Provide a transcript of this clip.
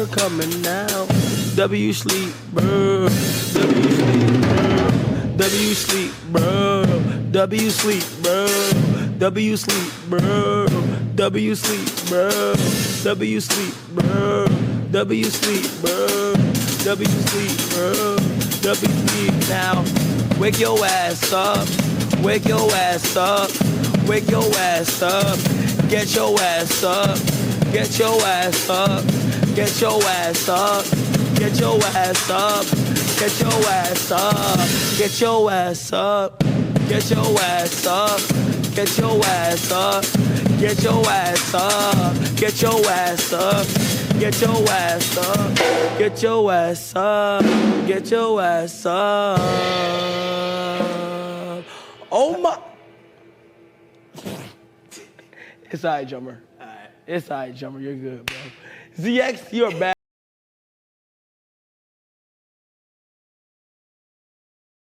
Jummer coming now. W sleep, bro. W sleep, bro. W sleep, bro. W sleep, bro. W sleep, bro. W sleep, bro. W sleep, bro. W sleep, bro. W sleep, bro. W sleep now. Wake your ass up. Wake your ass up. Wake your ass up. Get your ass up. Get your ass up. Get your ass up. Get your ass up. Get your ass up. Get your ass up. Get your ass up. Get your ass up. Get your ass up. Get your ass up. Get your ass up. Get your ass up. Get your ass up. Oh my. It's alright, Jummer. It's alright, Jummer. You're good, bro. ZX, you're bad.